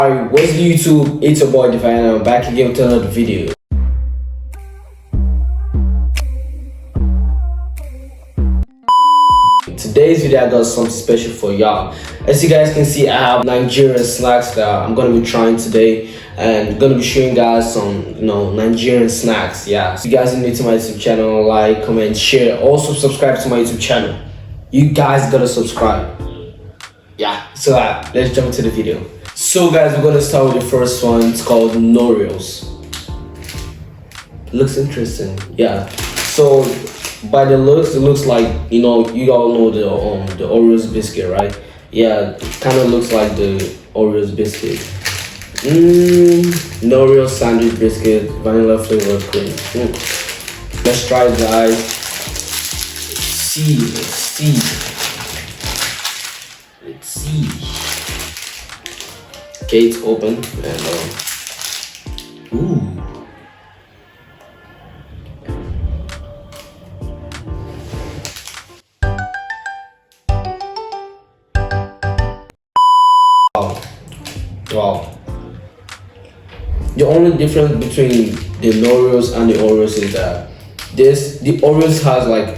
Alright, what's good YouTube? It's your boy Divine and I'm back again with another video. Today's video I got something special for y'all. As you guys can see, I have Nigerian snacks that I'm gonna be trying today and gonna be showing guys some Nigerian snacks. Yeah. So you guys are new to my YouTube channel, like, comment, share. Also subscribe to my YouTube channel. You guys gotta subscribe. Yeah. So let's jump into the video. So guys, we're gonna start with the first one. It's called Noreos. Looks interesting. Yeah. So by the looks, it looks like you all know the Oreos biscuit, right? Yeah, it kind of looks like the Oreos biscuit. Oreo sandwich biscuit, vanilla flavored cream. Let's try it, guys. Let's see. Okay, it's open and ooh. Wow. The only difference between the Oreos and the Oreos is that the Oreos has like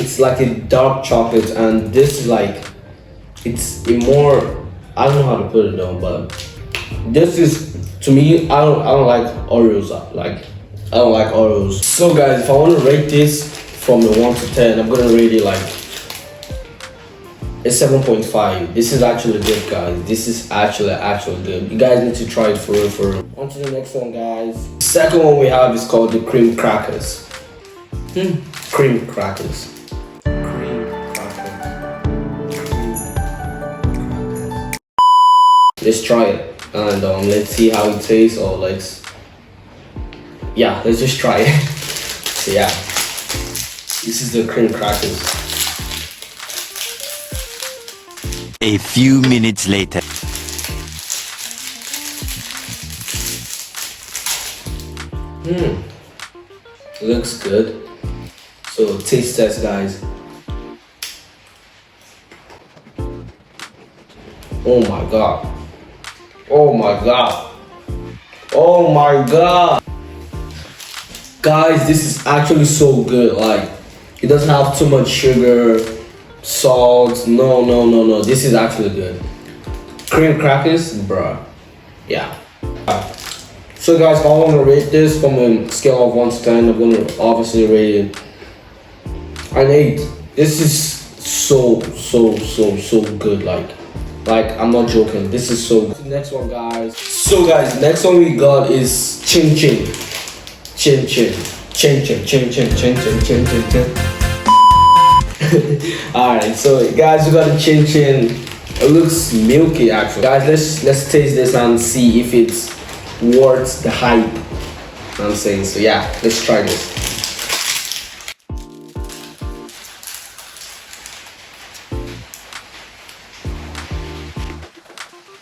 it's like a dark chocolate, and this is like it's a more, I don't know how to put it down, but this is, to me, I don't like Oreos. I don't like Oreos. So guys, if I want to rate this from a 1 to 10, I'm gonna rate it like a 7.5. This is actually good, guys. This is actually good. You guys need to try it for real. On to the next one, guys. Second one we have is called the cream crackers. Cream crackers. Let's try it and let's see how it tastes, or let's just try it. So yeah, this is the cream crackers. A few minutes later. Looks good. So taste test, guys. Oh my god. Oh my god. Oh my god. Guys, this is actually so good. Like, it doesn't have too much sugar, salt. No. This is actually good. Cream crackers, bruh. Yeah. So guys, if I want to rate this from a scale of 1 to 10, I'm going to obviously rate it an 8. This is so good. Like, I'm not joking. This is so good. Next one, guys. So guys, next one we got is chin chin. Alright, so guys, we got a chin chin. It looks milky actually. Guys, let's taste this and see if it's worth the hype. You know what I'm saying? So yeah, let's try this.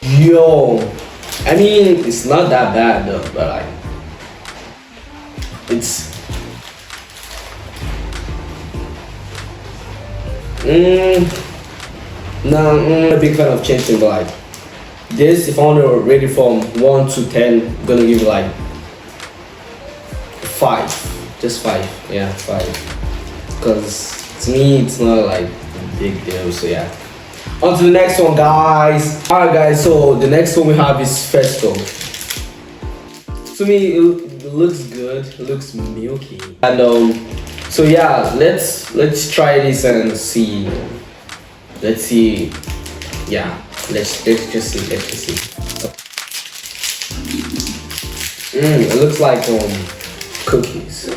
Yo, I mean, it's not that bad though, but like, it's no, I'm not a big fan of chin chin, but like this, if I want to rate it from 1 to 10, I'm gonna give it like 5, just 5, yeah, 5, because to me it's not like a big deal. So yeah. On to the next one, guys. Alright guys, so the next one we have is Festo. To me, it looks good. It looks milky. And so yeah, let's try this and see. Let's see. Yeah, let's just see. It looks like cookies.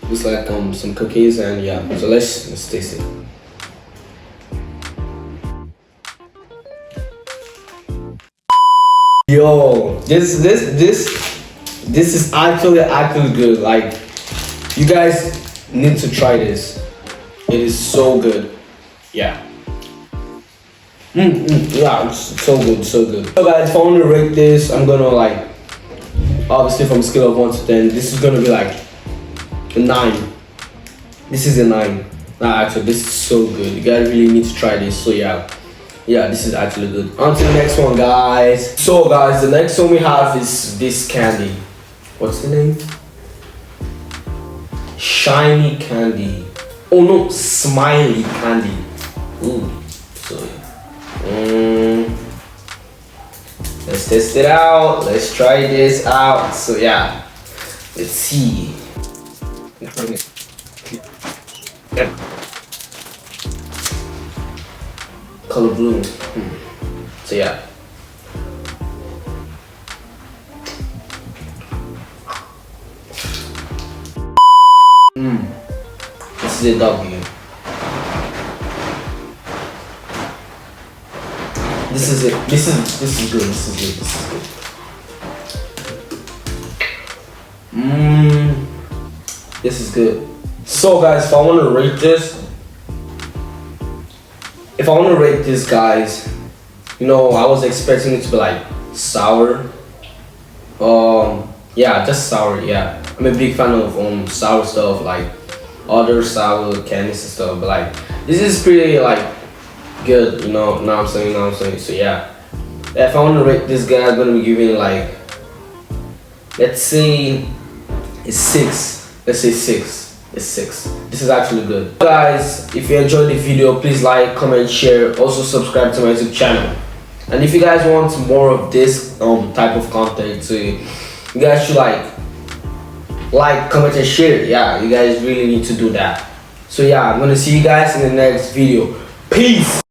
Looks like some cookies, and yeah. So let's taste it. Yo, this is actually good. Like, you guys need to try this. It is so good. Yeah. Yeah, it's so good. So guys, if I want to rate this, I'm gonna like, obviously from a scale of 1 to 10, this is gonna be like a 9. This is a 9. Nah, actually, this is so good. You guys really need to try this. So yeah. Yeah, this is actually good. On to the next one, guys. So, guys, the next one we have is this candy. What's the name? Shiny candy. Oh no, smiley candy. Ooh, so let's test it out. Let's try this out. So yeah, let's see. Color blue. So yeah. This is a W. This is it. This is good. This is good. This is good. This is good. So guys, if I want to rate this, guys, you know, I was expecting it to be like sour. Yeah, just sour. Yeah, I'm a big fan of sour stuff, like other sour candies and stuff. But like, this is pretty like good. You know what I'm saying? So yeah, if I want to rate this guy, I'm gonna be giving like, let's say it's 6. Let's say 6. It's 6. This is actually good. Guys, if you enjoyed the video, please like, comment, share. Also subscribe to my YouTube channel. And if you guys want more of this type of content, so you guys should like, comment, and share. Yeah, you guys really need to do that. So yeah, I'm gonna see you guys in the next video. Peace.